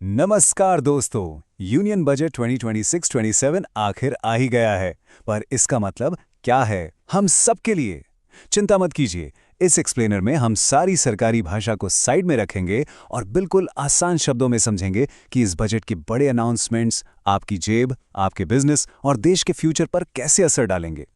नमस्कार दोस्तों, union budget 2026-27 आखिर आ ही गया है। पर इसका मतलब क्या है हम सबके लिए? चिंता मत कीजिए, इस एक्सप्लेनर में हम सारी सरकारी भाषा को साइड में रखेंगे और बिल्कुल आसान शब्दों में समझेंगे कि इस बजट के बड़े अनाउंसमेंट्स आपकी जेब, आपके बिजनेस और देश के फ्यूचर पर कैसे असर डालेंगे।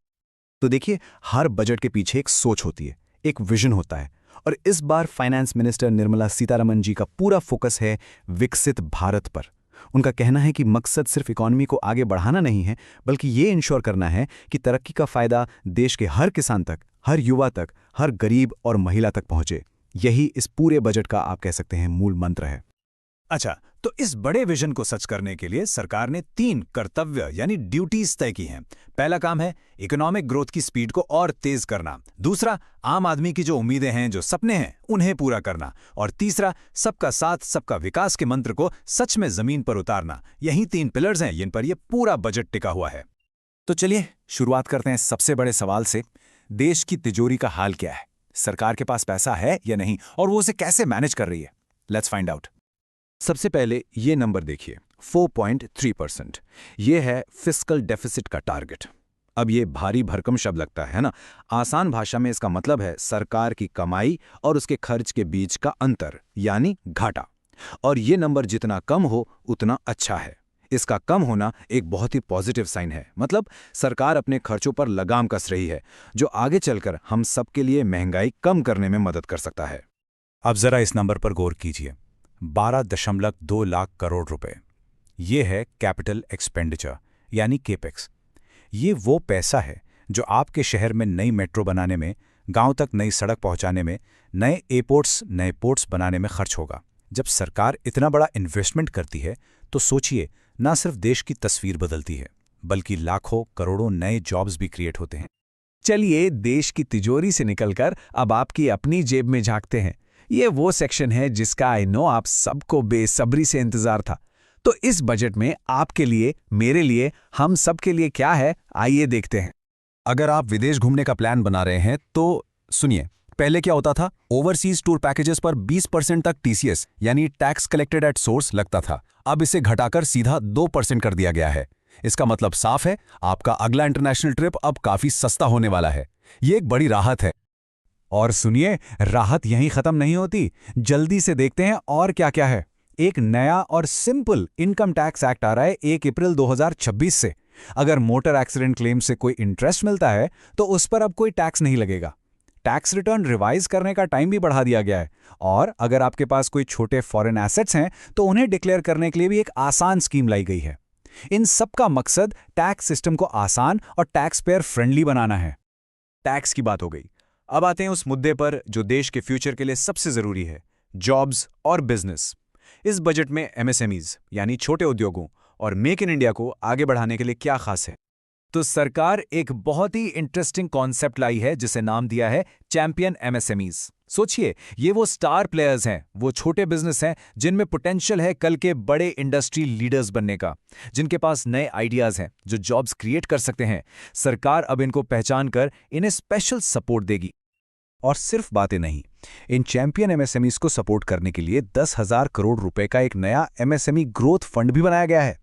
तो देखिए, हर बजट के पीछे एक सोच होती है, एक विजन होता है। और इस बार फाइनेंस मिनिस्टर निर्मला सीतारमण जी का पूरा फोकस है विकसित भारत पर। उनका कहना है कि मकसद सिर्फ इकॉनमी को आगे बढ़ाना नहीं है, बल्कि ये इंश्योर करना है कि तरक्की का फायदा देश के हर किसान तक, हर युवा तक, हर गरीब और महिला तक पहुंचे। यही इस पूरे बजट का आप कह सकते हैं मूल मंत्र है। अच्छा, तो इस बड़े विजन को सच करने के लिए सरकार ने 3 कर्तव्य यानी ड्यूटीज तय की हैं। पहला काम है इकोनॉमिक ग्रोथ की स्पीड को और तेज करना। दूसरा, आम आदमी की जो उम्मीदें हैं, जो सपने हैं, उन्हें पूरा करना। और तीसरा, सबका साथ सबका विकास के मंत्र को सच में जमीन पर उतारना। यही 3 पिलर्स हैं जिन पर यह पूरा बजट टिका हुआ है। तो चलिए शुरुआत करते हैं सबसे बड़े सवाल से। देश की तिजोरी का हाल क्या है? सरकार के पास पैसा है या नहीं, और वो उसे कैसे मैनेज कर रही है? Let's find out. सबसे पहले ये नंबर देखिए, 4.3%। ये है फिस्कल डेफिसिट का टारगेट। अब ये भारी भरकम शब्द लगता है ना? आसान भाषा में इसका मतलब है सरकार की कमाई और उसके खर्च के बीच का अंतर, यानी घाटा। और ये नंबर जितना कम हो उतना अच्छा है। इसका कम होना एक बहुत ही पॉजिटिव साइन है। मतलब सरकार अपने खर्चों पर लगाम कस रही है, जो आगे चलकर हम सबके लिए महंगाई कम करने में मदद कर सकता है। अब जरा इस नंबर पर गौर कीजिए, 12.2 लाख करोड़ रुपए। ये है कैपिटल एक्सपेंडिचर यानी केपेक्स। ये वो पैसा है जो आपके शहर में नई मेट्रो बनाने में, गांव तक नई सड़क पहुंचाने में, नए एयरपोर्ट्स, नए पोर्ट्स बनाने में खर्च होगा। जब सरकार इतना बड़ा इन्वेस्टमेंट करती है तो सोचिए, ना सिर्फ देश की तस्वीर बदलती है, बल्कि लाखों करोड़ों नए जॉब्स भी क्रिएट होते हैं। चलिए देश की तिजोरी से निकलकर अब आपकी अपनी जेब में झांकते हैं। ये वो सेक्शन है जिसका आई नो आप सबको बेसब्री से इंतजार था। तो इस बजट में आपके लिए, मेरे लिए, हम सबके लिए क्या है, आइए देखते हैं। अगर आप विदेश घूमने का प्लान बना रहे हैं तो सुनिए, पहले क्या होता था? ओवरसीज टूर पैकेजेस पर 20% तक टीसीएस यानी टैक्स कलेक्टेड एट सोर्स लगता था। अब इसे घटाकर सीधा 2% कर दिया गया है। इसका मतलब साफ है, आपका अगला इंटरनेशनल ट्रिप अब काफी सस्ता होने वाला है। ये एक बड़ी राहत है। और सुनिए, राहत यहीं खत्म नहीं होती। जल्दी से देखते हैं और क्या क्या है। एक नया और सिंपल इनकम टैक्स एक्ट आ रहा है 1 अप्रैल 2026 से। अगर मोटर एक्सीडेंट क्लेम से कोई इंटरेस्ट मिलता है तो उस पर अब कोई टैक्स नहीं लगेगा। टैक्स रिटर्न रिवाइज करने का टाइम भी बढ़ा दिया गया है। और अगर आपके पास कोई छोटे फॉरेन एसेट्स हैं तो उन्हें डिक्लेयर करने के लिए भी एक आसान स्कीम लाई गई है। इन सब का मकसद टैक्स सिस्टम को आसान और टैक्स पेयर फ्रेंडली बनाना है। टैक्स की बात हो गई। अब आते हैं उस मुद्दे पर जो देश के फ्यूचर के लिए सबसे जरूरी है, जॉब्स और बिजनेस। इस बजट में एमएसएमईज यानी छोटे उद्योगों और मेक इन इंडिया को आगे बढ़ाने के लिए क्या खास है? तो सरकार एक बहुत ही इंटरेस्टिंग कॉन्सेप्ट लाई है जिसे नाम दिया है चैंपियन एमएसएमईज। सोचिए, ये वो स्टार प्लेयर्स हैं, वो छोटे बिजनेस हैं जिनमें पोटेंशियल है कल के बड़े इंडस्ट्री लीडर्स बनने का, जिनके पास नए आइडियाज हैं, जो जॉब्स क्रिएट कर सकते हैं। सरकार अब इनको पहचान कर इन्हें स्पेशल सपोर्ट देगी। और सिर्फ बातें नहीं, इन चैंपियन एमएसएमईज को सपोर्ट करने के लिए 10,000 करोड़ रुपए का एक नया एमएसएमई ग्रोथ फंड भी बनाया गया है।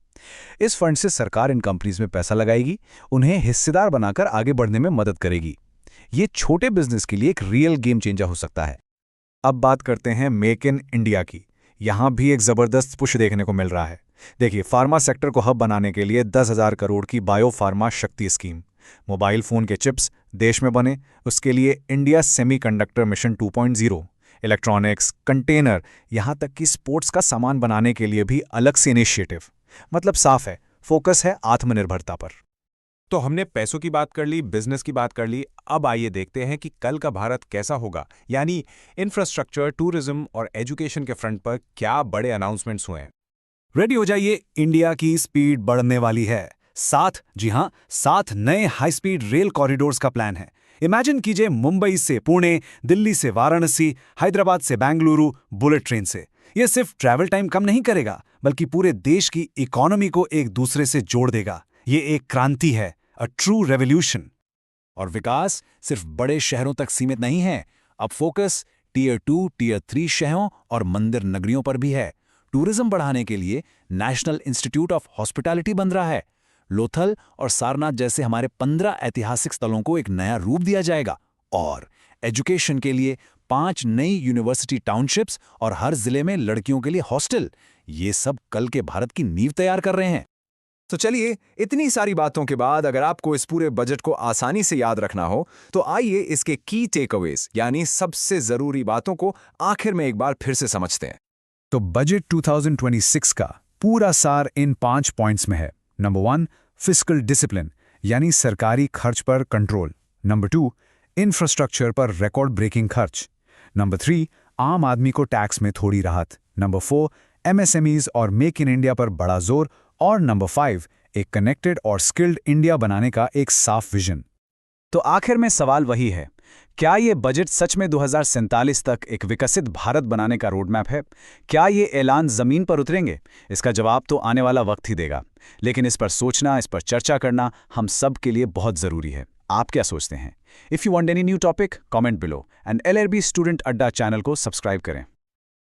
इस फंड से सरकार इन कंपनीज में पैसा लगाएगी, उन्हें हिस्सेदार बनाकर आगे बढ़ने में मदद करेगी। ये छोटे बिजनेस के लिए एक रियल गेम चेंजर हो सकता है। अब बात करते हैं मेक इन इंडिया की। यहां भी एक जबरदस्त पुश देखने को मिल रहा है। देखिए, फार्मा सेक्टर को हब बनाने के लिए 10,000 करोड़ की बायो फार्मा शक्ति स्कीम, मोबाइल फोन के चिप्स देश में बने उसके लिए India semiconductor mission 2.0, electronics, container, यहां तक कि स्पोर्ट्स का सामान बनाने के लिए भी अलग से इनिशिएटिव। मतलब साफ है, फोकस है आत्मनिर्भरता पर। तो हमने पैसों की बात कर ली, बिजनेस की बात कर ली। अब आइए देखते हैं कि कल का भारत कैसा होगा, यानी इंफ्रास्ट्रक्चर, टूरिज्म और एजुकेशन के फ्रंट पर क्या बड़े अनाउंसमेंट्स हुए हैं। रेडी हो जाइए, इंडिया की स्पीड बढ़ने वाली है। 7, जी हां, 7 नए हाई स्पीड रेल कॉरिडोर्स का प्लान है। इमेजिन कीजिए, मुंबई से पुणे, दिल्ली से वाराणसी, हैदराबाद से बेंगलुरु बुलेट ट्रेन से। यह सिर्फ ट्रैवल टाइम कम नहीं करेगा, बल्कि पूरे देश की इकोनॉमी को एक दूसरे से जोड़ देगा। ये एक क्रांति है, अ ट्रू रेवोल्यूशन। और विकास सिर्फ बड़े शहरों तक सीमित नहीं है। अब फोकस टीयर 2, टीयर 3 शहरों और मंदिर नगरियों पर भी है। टूरिज्म बढ़ाने के लिए नेशनल इंस्टीट्यूट ऑफ हॉस्पिटैलिटी बन रहा है। लोथल और सारनाथ जैसे हमारे 15 ऐतिहासिक स्थलों को एक नया रूप दिया जाएगा। और एजुकेशन के लिए 5 नई यूनिवर्सिटी टाउनशिप्स और हर जिले में लड़कियों के लिए हॉस्टल। ये सब कल के भारत की नींव तैयार कर रहे हैं। तो चलिए, इतनी सारी बातों के बाद अगर आपको इस पूरे बजट को आसानी से याद रखना हो तो आइए इसके की टेकअवेज यानी सबसे जरूरी बातों को आखिर में एक बार फिर से समझते हैं। तो बजट 2026 का पूरा सार इन 5 पॉइंट्स में है। नंबर 1, फिस्कल डिसिप्लिन यानी सरकारी खर्च पर कंट्रोल। नंबर 2, इंफ्रास्ट्रक्चर पर रिकॉर्ड ब्रेकिंग खर्च। नंबर 3, आम आदमी को टैक्स में थोड़ी राहत। नंबर 4, एमएसएमईज और मेक इन इंडिया पर बड़ा जोर। और नंबर 5, एक कनेक्टेड और स्किल्ड इंडिया बनाने का एक साफ विजन। तो आखिर में सवाल वही है, क्या ये बजट सच में 2047 तक एक विकसित भारत बनाने का रोडमैप है? क्या ये ऐलान जमीन पर उतरेंगे? इसका जवाब तो आने वाला वक्त ही देगा। लेकिन इस पर सोचना, इस पर चर्चा करना हम सब के लिए बहुत जरूरी है। आप क्या सोचते हैं? If you want any new topic, comment below and LRB student अड्डा चैनल को सब्सक्राइब करें।